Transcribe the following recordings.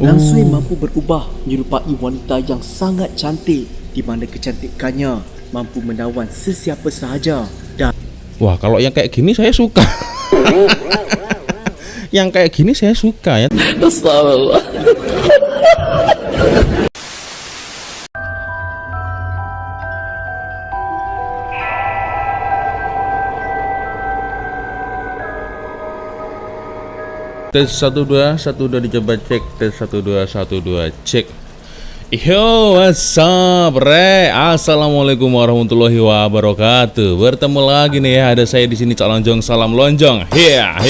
Langsui mampu berubah menyerupai wanita yang sangat cantik, di mana kecantikannya mampu menawan sesiapa sahaja. Dan wah, kalau yang kayak gini saya suka. Yang kayak gini saya suka ya. Astagfirullah. Tes 1 2 1 2 dicoba cek. Tes 1 2 1 2 cek. Yo, what's up, re? Assalamualaikum warahmatullahi wabarakatuh. Bertemu lagi nih ya, ada saya di sini Cak Lonjong, salam lonjong. Hiya.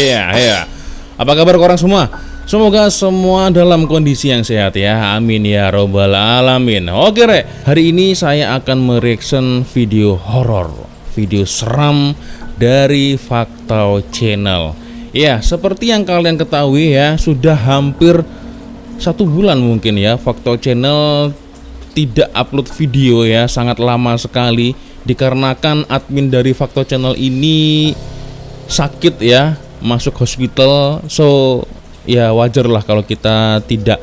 Apa kabar korang semua? Semoga semua dalam kondisi yang sehat ya. Amin ya robbal alamin. Oke, re. Hari ini saya akan mereaction video horor, video seram dari Faktau Channel. Ya, seperti yang kalian ketahui ya, sudah hampir 1 bulan mungkin ya Faktau Channel tidak upload video ya, sangat lama sekali. Dikarenakan admin dari Faktau Channel ini sakit ya, masuk hospital. So ya wajar lah kalau kita tidak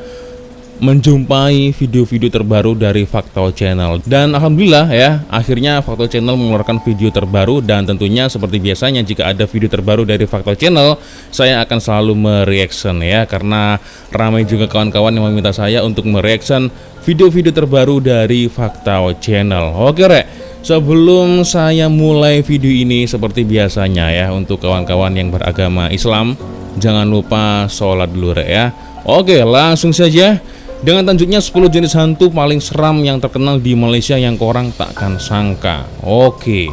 menjumpai video-video terbaru dari Faktau Channel. Dan alhamdulillah ya, akhirnya Faktau Channel mengeluarkan video terbaru. Dan tentunya seperti biasanya jika ada video terbaru dari Faktau Channel, saya akan selalu mereaction ya, karena ramai juga kawan-kawan yang meminta saya untuk mereaction video-video terbaru dari Faktau Channel. Oke, re. Sebelum saya mulai video ini, seperti biasanya ya, untuk kawan-kawan yang beragama Islam, jangan lupa sholat dulu, re, ya. Oke, langsung saja dengan tanjuknya 10 jenis hantu paling seram yang terkenal di Malaysia yang korang takkan sangka. Oke,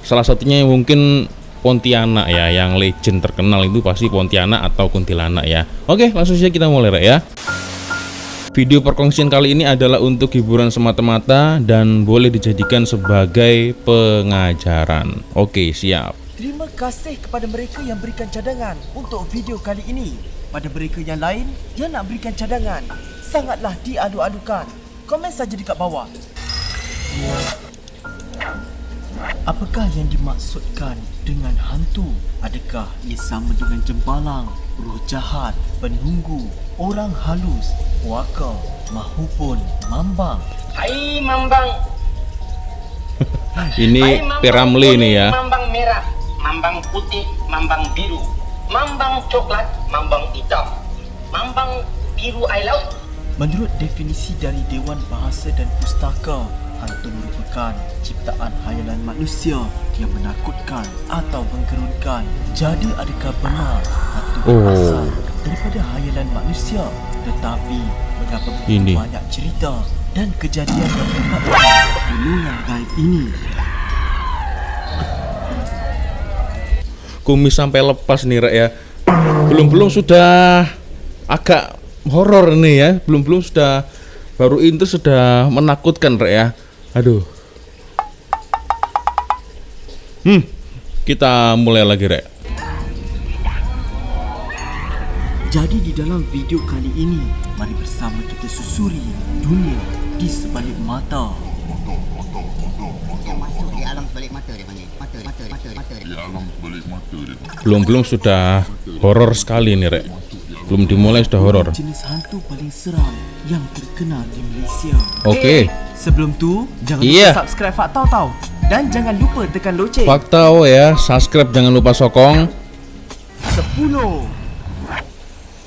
salah satunya mungkin Pontianak ya, yang legend terkenal itu pasti Pontianak atau kuntilanak ya. Oke, langsung saja kita mulai ya. Video perkongsian kali ini adalah untuk hiburan semata-mata dan boleh dijadikan sebagai pengajaran. Oke, siap. terima kasih kepada mereka yang berikan cadangan untuk video kali ini. Pada mereka yang lain yang nak berikan cadangan, sangatlah diadu-adukan. Komen saja dekat bawah. Apakah yang dimaksudkan dengan hantu? Adakah ia sama dengan jembalang, roh jahat, penunggu, orang halus, waka, mahupun mambang? Hai mambang. Ini Piramli nih ya. Mambang merah, mambang putih, mambang biru, mambang coklat, mambang hitam, mambang biru air laut. Menurut definisi dari Dewan Bahasa dan Pustaka, hantu merupakan ciptaan khayalan manusia yang menakutkan atau menggerunkan. Jadi adakah benar hantu berasal daripada khayalan manusia? Tetapi mengapa begitu banyak cerita dan kejadian yang melibatkan dunia yang gaib ini? Kumis sampai lepas nih, Rek ya. Belum sudah agak horor nih ya. Belum sudah baru intro sudah menakutkan, Rek ya. Aduh. Kita mulai lagi, Rek. Jadi di dalam video kali ini, mari bersama kita susuri dunia di sebalik mata. Masuk di alam sebalik mata dia panggil. Mata. Di alam sebalik mata dia. Belum sudah horor sekali nih, Rek. Belum dimulai sudah horor. Jenis hantu paling seram yang terkenal di Malaysia. Oke. Sebelum tu, jangan lupa subscribe Faktau tau. Dan jangan lupa tekan loceng. Faktau ya, subscribe jangan lupa sokong. 10.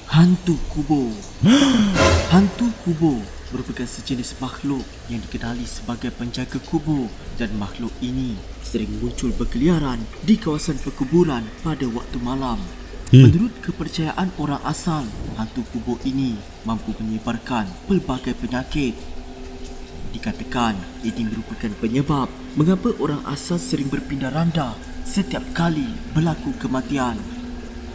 Hantu kubur. Hantu kubur merupakan sejenis makhluk yang dikenali sebagai penjaga kubur, dan makhluk ini sering muncul berkeliaran di kawasan perkuburan pada waktu malam. Menurut kepercayaan orang asal, hantu kubur ini mampu menyebarkan pelbagai penyakit. Dikatakan ini merupakan penyebab mengapa orang asal sering berpindah randa setiap kali berlaku kematian.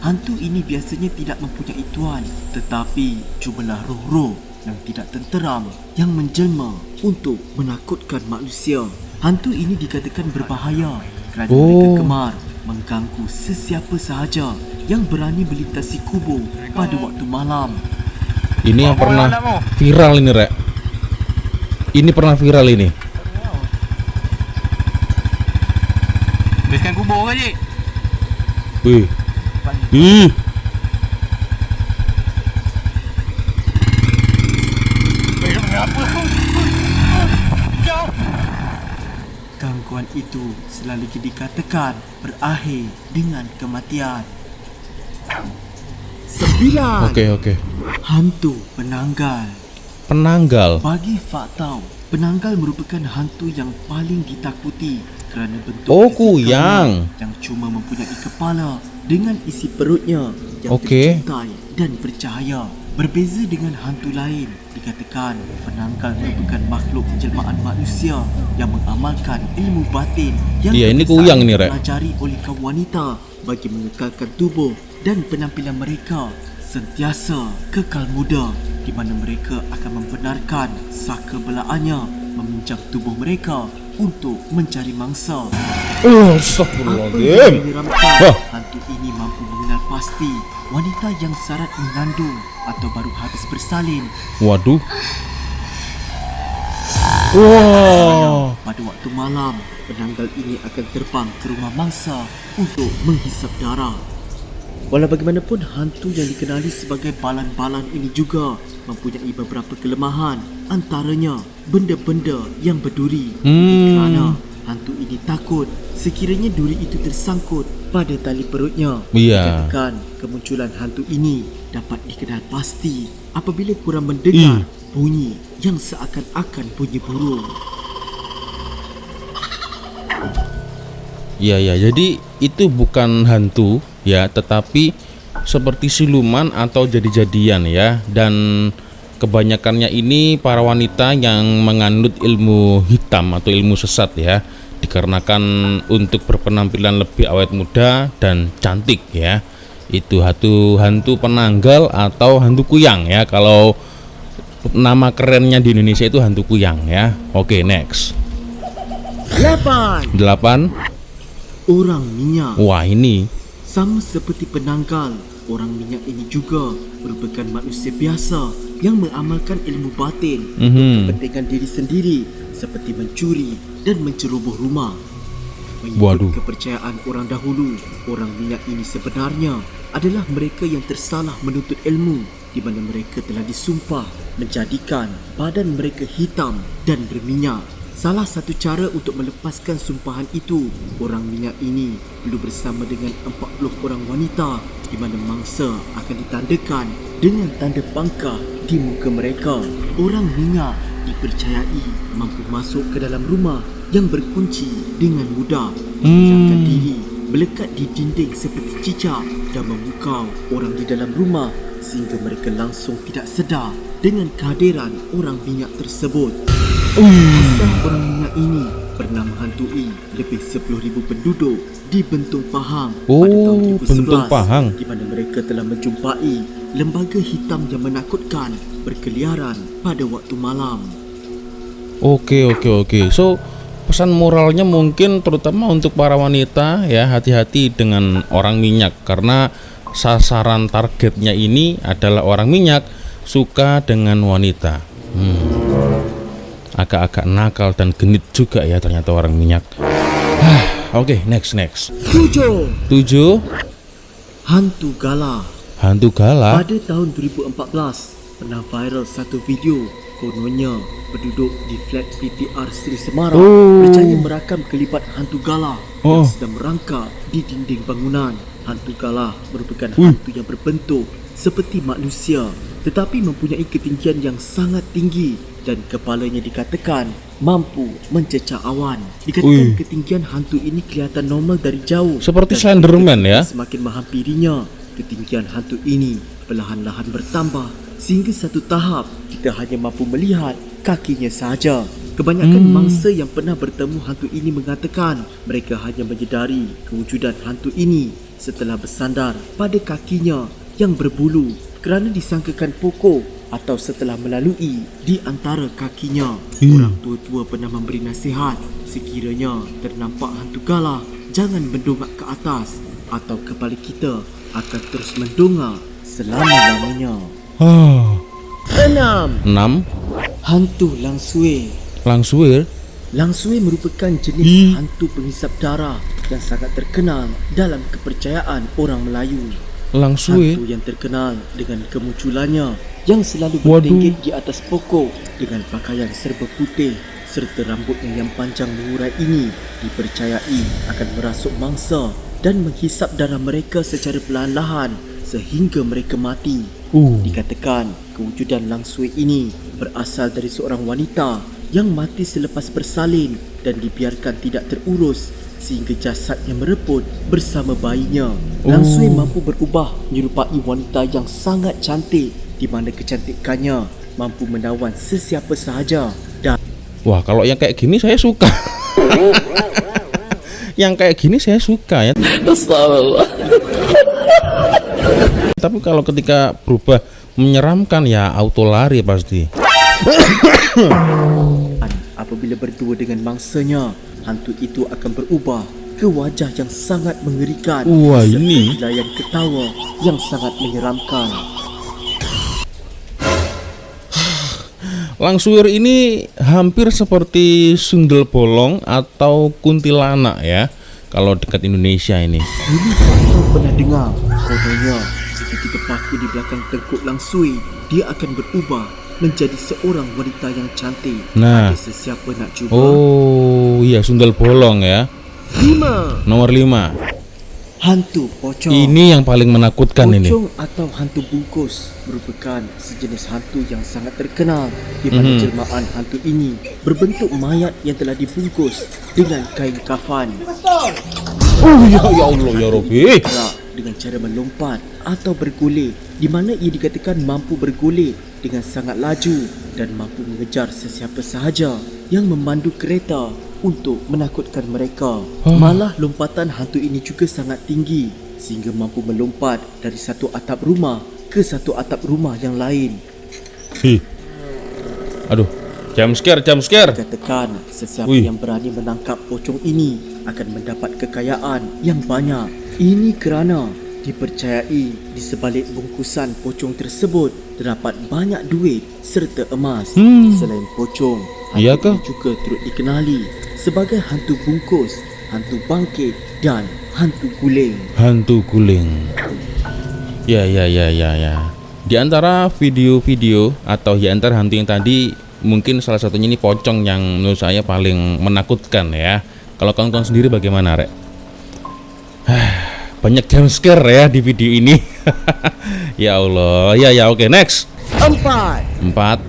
Hantu ini biasanya tidak mempunyai tuan, tetapi jumalah roh-roh yang tidak tenteram yang menjelma untuk menakutkan manusia. Hantu ini dikatakan berbahaya kerana mereka gemar mengganggu sesiapa sahaja yang berani melintasi kubur pada waktu malam. Ini yang pernah viral ini, Rek. Ini pernah viral ini. Habiskan kubur ke, Cik? Wih. Gangguan itu selalu dikatakan berakhir dengan kematian. 9. Oke. Hantu penanggal. Penanggal. Bagi Fak tahu, penanggal merupakan hantu yang paling ditakuti kerana bentuk Oh, fizikalnya kuyang. yang cuma mempunyai kepala dengan isi perutnya yang Okey. terjuntai dan bercahaya. Berbeza dengan hantu lain, dikatakan penanggal merupakan makhluk jelmaan manusia yang mengamalkan ilmu batin yang Ya, ini kebiasaan kuyang ni, Rek. dipelajari oleh kaum wanita bagi mengekalkan tubuh dan penampilan mereka sentiasa kekal muda, di mana mereka akan membenarkan saka belaannya meminjam tubuh mereka untuk mencari mangsa. Apa yang Astagfirullahaladzim. menyeramkan, Wah. hantu ini mampu mengenal pasti wanita yang syarat mengandung atau baru habis bersalin. Waduh. Wah. Pada waktu malam, penanggal ini akan terbang ke rumah mangsa untuk menghisap darah. Walau bagaimanapun, hantu yang dikenali sebagai balan-balan ini juga mempunyai beberapa kelemahan, antaranya benda-benda yang berduri. Kerana hantu ini takut sekiranya duri itu tersangkut pada tali perutnya. Iya. Dikatakan kemunculan hantu ini dapat dikenal pasti apabila korang mendengar bunyi yang seakan-akan bunyi burung. Ya, jadi itu bukan hantu ya, tetapi seperti siluman atau jadi-jadian ya. Dan kebanyakannya ini para wanita yang menganut ilmu hitam atau ilmu sesat ya, dikarenakan untuk berpenampilan lebih awet muda dan cantik ya. Itu hantu penanggal atau hantu kuyang ya. Kalau nama kerennya di Indonesia itu hantu kuyang ya. Oke, next. 8. 8. Orang minyak. Wah, ini Sama seperti penanggal, orang minyak ini juga merupakan manusia biasa yang mengamalkan ilmu batin untuk kepentingan diri sendiri, seperti mencuri dan menceroboh rumah. Waduh. Mengikut kepercayaan orang dahulu, orang minyak ini sebenarnya adalah mereka yang tersalah menuntut ilmu, di mana mereka telah disumpah menjadikan badan mereka hitam dan berminyak. Salah satu cara untuk melepaskan sumpahan itu, orang minyak ini perlu bersama dengan 40 orang wanita, di mana mangsa akan ditandakan dengan tanda pangkah di muka mereka. Orang minyak dipercayai mampu masuk ke dalam rumah yang berkunci dengan mudah, membiarkan diri melekat di dinding seperti cicak dan memukau orang di dalam rumah sehingga mereka langsung tidak sedar dengan kehadiran orang minyak tersebut. Kisah orang minyak ini pernah menghantui lebih 10,000 penduduk di Bentong Pahang pada tahun 2011, Bentong Pahang. di mana mereka telah menjumpai lembaga hitam yang menakutkan berkeliaran pada waktu malam. Oke. So, pesan moralnya mungkin terutama untuk para wanita ya, hati-hati dengan orang minyak, karena sasaran targetnya ini adalah orang minyak suka dengan wanita. Agak-agak nakal dan genit juga ya ternyata orang minyak. Oke, next. 7. 7. Hantu Gala. Hantu gala. Pada tahun 2014, pernah viral satu video kononnya penduduk di flat PTR Seri Semarang percaya merakam kelipat hantu Gala yang sedang merangkak di dinding bangunan. Hantu Gala merupakan hantu yang berbentuk seperti manusia tetapi mempunyai ketinggian yang sangat tinggi dan kepalanya dikatakan mampu mencecah awan. Dikatakan ketinggian hantu ini kelihatan normal dari jauh. Seperti Dan Slenderman ya. Semakin menghampirinya, ketinggian hantu ini perlahan-lahan bertambah sehingga satu tahap kita hanya mampu melihat kakinya sahaja. Kebanyakan mangsa yang pernah bertemu hantu ini mengatakan mereka hanya menyedari kewujudan hantu ini setelah bersandar pada kakinya yang berbulu kerana disangkakan pokok atau setelah melalui di antara kakinya. Orang tua-tua pernah memberi nasihat sekiranya ternampak hantu Gala, jangan mendongak ke atas atau kepala kita akan terus mendongak selama-lamanya. 6. 6. Hantu Langsue. Langsung. Langsue merupakan jenis hantu penghisap darah yang sangat terkenal dalam kepercayaan orang Melayu. Langsui. Hantu yang terkenal dengan kemunculannya yang selalu Waduh. bertinggi di atas pokok dengan pakaian serba putih serta rambutnya yang panjang mengurai ini dipercayai akan merasuk mangsa dan menghisap darah mereka secara perlahan-lahan sehingga mereka mati. Dikatakan kewujudan langsui ini berasal dari seorang wanita yang mati selepas bersalin dan dibiarkan tidak terurus sehingga jasadnya mereput bersama bayinya. Langsui mampu berubah menyerupai wanita yang sangat cantik di mana kecantikannya mampu menawan sesiapa sahaja. Dan Wah, kalau yang kayak gini saya suka. Yang kayak gini saya suka ya. Tapi kalau ketika berubah menyeramkan ya auto lari pasti. apabila berdua dengan mangsanya, hantu itu akan berubah ke wajah yang sangat mengerikan. Wah, serta ini. helaian ketawa yang sangat menyeramkan. Langsuir ini hampir seperti sundel bolong atau kuntilanak ya. Kalau dekat Indonesia ini. Dulu saya pernah dengar, kononnya jika tiga paku di belakang tengkuk langsui, dia akan berubah menjadi seorang wanita yang cantik. Nah. Ada sesiapa nak cuba? Oh, iya sundel bolong ya. 5. Nomor 5. Hantu pocong. Ini yang paling menakutkan ini. Pocong atau hantu bungkus merupakan sejenis hantu yang sangat terkenal di mana jelmaan hantu ini berbentuk mayat yang telah dibungkus dengan kain kafan. Oh ya Allah ya Rabbi. Gerak dengan cara melompat atau bergolek di mana ia dikatakan mampu bergolek dengan sangat laju dan mampu mengejar sesiapa sahaja yang memandu kereta untuk menakutkan mereka. Malah lompatan hantu ini juga sangat tinggi sehingga mampu melompat dari satu atap rumah ke satu atap rumah yang lain. Aduh, jump scare. Katakan sesiapa Wih. yang berani menangkap pocong ini akan mendapat kekayaan yang banyak. Ini kerana dipercayai di sebalik bungkusan pocong tersebut terdapat banyak duit serta emas. Selain pocong, hantu Iya ke? ini juga turut dikenali sebagai hantu bungkus, hantu bangkit dan hantu guling. Hantu guling. Ya. Di antara video-video atau di antara hantu yang tadi, mungkin salah satunya ini pocong yang menurut saya paling menakutkan ya. Kalau kawan-kawan sendiri bagaimana, Rek? Banyak jump scare ya di video ini. Ya Allah. Ya, oke, next. 4. 4.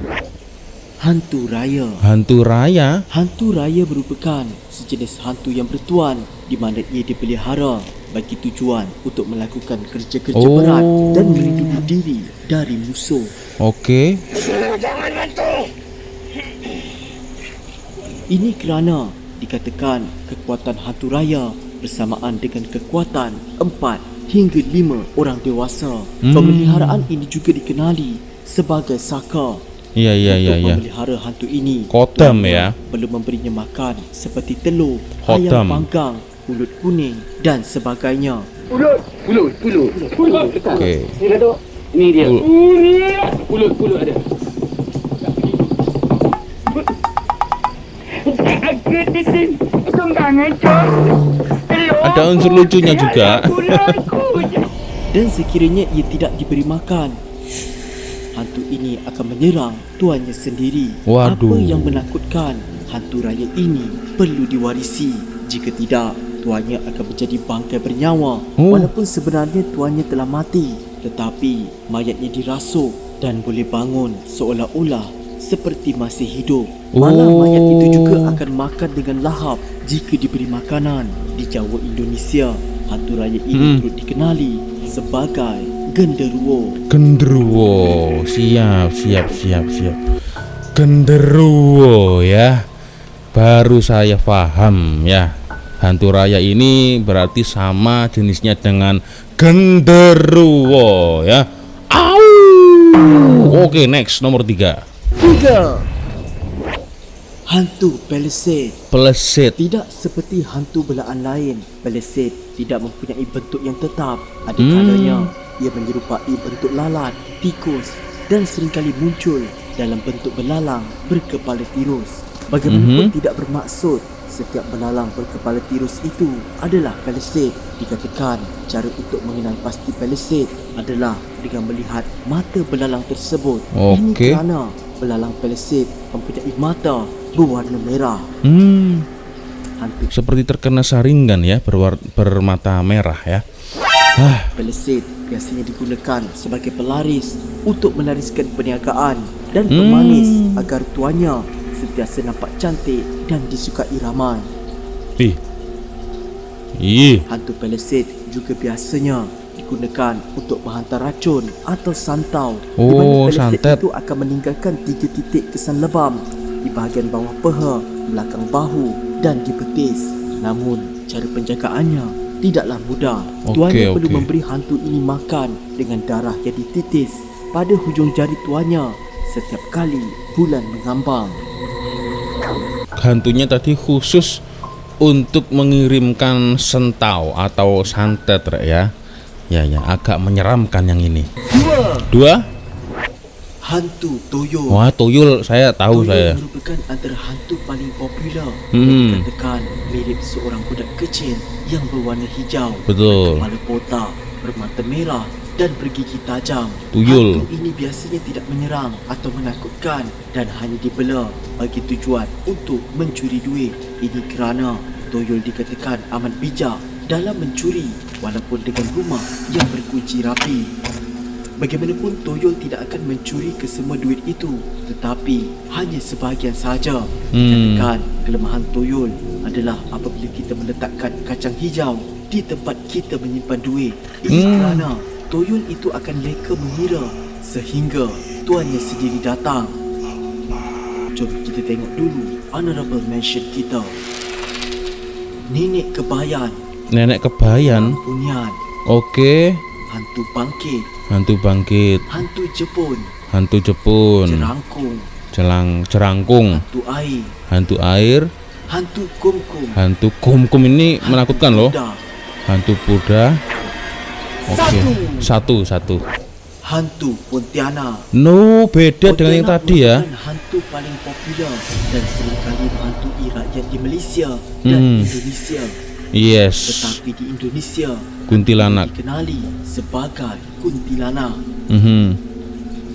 Hantu raya. Hantu raya. Hantu raya merupakan sejenis hantu yang bertuan di mana ia dipelihara bagi tujuan untuk melakukan kerja-kerja berat dan melindungi diri dari musuh. Oke. Ini kerana dikatakan kekuatan hantu raya bersamaan dengan kekuatan 4 hingga 5 orang dewasa. Pemeliharaan ini juga dikenali sebagai saka. Iya. Untuk memelihara hantu ini, Kodam tuannya ya. perlu memberinya makan seperti telur, Kodam. ayam panggang, ulut kuning dan sebagainya. Oke. Ni dia. Pulut ada. Ada unsur lucunya juga. Dan sekiranya ia tidak diberi makan, hantu ini akan menyerang tuannya sendiri. Waduh. Apa yang menakutkan, hantu raya ini perlu diwarisi. Jika tidak, tuannya akan menjadi bangkai bernyawa. Walaupun sebenarnya tuannya telah mati, tetapi mayatnya dirasuk dan boleh bangun seolah-olah seperti masih hidup. Malah mayat itu juga akan makan dengan lahap jika diberi makanan. Di Jawa Indonesia, hantu raya ini turut dikenali sebagai genderuwo. Genderuwo. Siap. Genderuwo ya. Baru saya paham ya. Hantu raya ini berarti sama jenisnya dengan genderuwo ya. Au. Oke, next nomor 3. 3. Hantu Palisade. Peleset. Tidak seperti hantu belaan lain, Palisade tidak mempunyai bentuk yang tetap. Ada kalanya ia menyerupai bentuk lalat, tikus dan seringkali muncul dalam bentuk belalang berkepala tirus. Bagaimanapun tidak bermaksud setiap belalang berkepala tirus itu adalah palisade. Dikatakan cara untuk mengenal pasti palisade adalah dengan melihat mata belalang tersebut. Ini Okey. kerana belalang palisade mempunyai mata berwarna merah. Hantu Seperti terkena saringan ya, bermata merah ya. palisade biasanya digunakan sebagai pelaris untuk melariskan perniagaan dan pemanis agar tuannya sentiasa nampak cantik dan disukai ramai. Ih, Hantu palisade juga biasanya digunakan untuk menghantar racun atau santau. Di mana Oh, palisade santet. itu akan meninggalkan 3 titik kesan lebam di bahagian bawah peha, belakang bahu dan di betis. Namun cara penjagaannya tidaklah mudah. Tuannya perlu okey. memberi hantu ini makan dengan darah yang dititis pada hujung jari tuannya setiap kali bulan mengambang. hantunya tadi khusus untuk mengirimkan sentau atau santet Rek, ya. Ya, agak menyeramkan yang ini. Dua? Hantu toyol. Wah, tuyul saya tahu Toyol saya. merupakan antara hantu paling popular Hmm. yang dikatakan mirip seorang budak kecil yang berwarna hijau, Betul. kepala botak, bermata merah dan bergigi tajam. Tuyul. Hantu ini biasanya tidak menyerang atau menakutkan dan hanya dibela bagi tujuan untuk mencuri duit. Ini kerana toyol dikatakan amat bijak dalam mencuri walaupun dengan rumah yang berkunci rapi. Bagaimanapun toyol tidak akan mencuri kesemua duit itu, tetapi hanya sebahagian sahaja. Dikatakan kelemahan toyol adalah apabila kita meletakkan kacang hijau di tempat kita menyimpan duit. Ini kerana toyol itu akan leka mengira sehingga tuannya sendiri datang. Jom kita tengok dulu honorable mention kita. Nenek kebayan, Nenek kebayan. hunian, Oke. hantu bangkit, Hantu bangkit, hantu jepun, hantu jepun, jerangkung, cerangkung, hantu air, hantu air, hantu kumkum, hantu kumkum ini menakutkan loh. kuda, Hantu kuda. Oke. Satu. Satu. hantu Pontianak. No, beda dengan yang Pontianak tadi ya. merupakan hantu paling popular dan seringkali menghantui rakyat di Malaysia dan Indonesia. Yes. Tetapi di Indonesia, Kuntilanak. dikenali sebagai kuntilanak.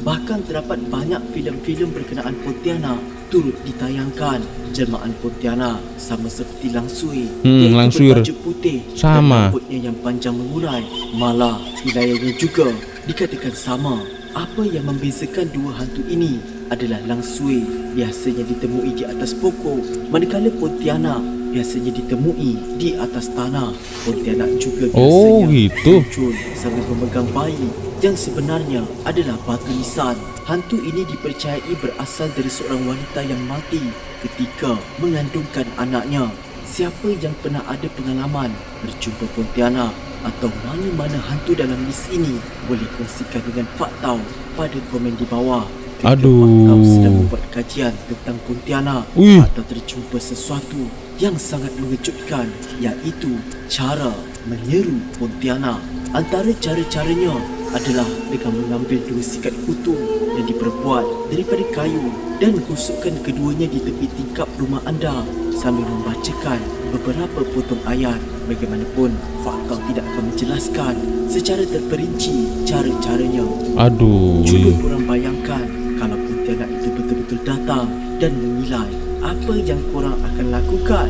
Bahkan terdapat banyak filem-filem berkenaan Pontianak turut ditayangkan. Jelmaan Pontianak sama seperti Langsui, iaitu Langsui berbaju putih sama. dan rambutnya yang panjang mengurai. Malah wilayahnya juga dikatakan sama. Apa yang membezakan dua hantu ini adalah Langsui biasanya ditemui di atas pokok, manakala Pontianak biasanya ditemui di atas tanah. Pontianak juga Oh, biasanya gitu. muncul sambil memegang bayi yang sebenarnya adalah batu nisan. Hantu ini dipercayai berasal dari seorang wanita yang mati ketika mengandungkan anaknya. Siapa yang pernah ada pengalaman berjumpa Pontianak atau mana-mana hantu dalam list ini boleh kongsikan dengan Faktau pada komen di bawah. Ketika Aduh. Faktau sedang membuat kajian tentang Pontianak Wih. atau terjumpa sesuatu yang sangat mengejutkan, iaitu cara menyeru Pontianak. Antara cara-caranya adalah dengan mengambil 2 sikat kutu yang diperbuat daripada kayu dan gosokkan keduanya di tepi tingkap rumah anda sambil membacakan beberapa potong ayat. Bagaimanapun, Faktau tidak akan menjelaskan secara terperinci cara-caranya. Aduh. Cuba korang bayangkan kalau Pontianak itu betul-betul datang dan menilai, apa yang korang akan lakukan?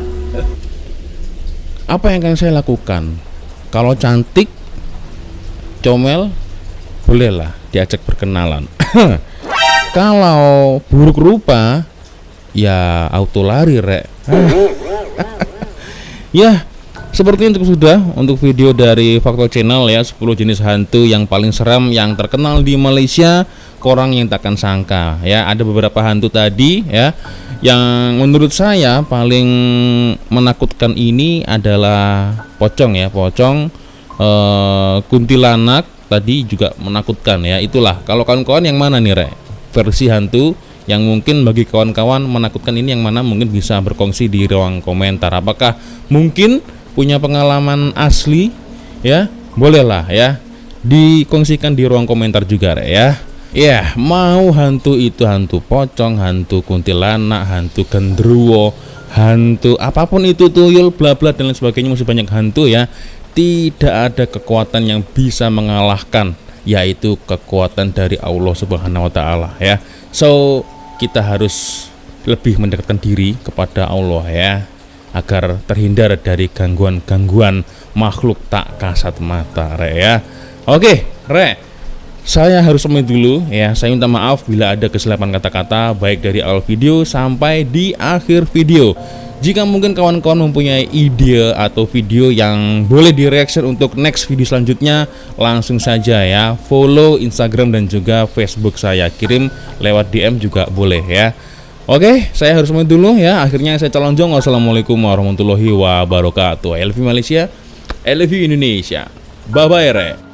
Apa yang akan saya lakukan? Kalau cantik, comel, bolehlah diajak berkenalan. Kalau buruk rupa, ya auto lari Rek. Ya, seperti itu sudah untuk video dari Faktau Channel ya, 10 jenis hantu yang paling seram yang terkenal di Malaysia. Korang yang takkan sangka ya, ada beberapa hantu tadi ya yang menurut saya paling menakutkan ini adalah pocong ya, pocong, kuntilanak tadi juga menakutkan ya. Itulah, kalau kawan-kawan yang mana nih Rek, versi hantu yang mungkin bagi kawan-kawan menakutkan ini yang mana, mungkin bisa berkongsi di ruang komentar. Apakah mungkin punya pengalaman asli ya, bolehlah ya dikongsikan di ruang komentar juga Rek ya. Ya, mau hantu itu hantu pocong, hantu kuntilanak, hantu gendruwo, hantu, apapun itu, tuyul, bla bla dan lain sebagainya, masih banyak hantu ya. Tidak ada kekuatan yang bisa mengalahkan, yaitu kekuatan dari Allah Subhanahu wa taala ya. So, kita harus lebih mendekatkan diri kepada Allah ya, agar terhindar dari gangguan-gangguan makhluk tak kasat mata, Rek ya. Oke, Rek, saya harus pamit dulu ya. Saya minta maaf bila ada kesilapan kata-kata baik dari awal video sampai di akhir video. Jika mungkin kawan-kawan mempunyai ide atau video yang boleh di-reaction untuk next video selanjutnya, langsung saja ya follow Instagram dan juga Facebook saya, kirim lewat DM juga boleh ya. Oke, saya harus pamit dulu ya. Akhirnya saya Calonjong. Wassalamualaikum warahmatullahi wabarakatuh. I love you Malaysia, I love you Indonesia. Bye bye, Rek.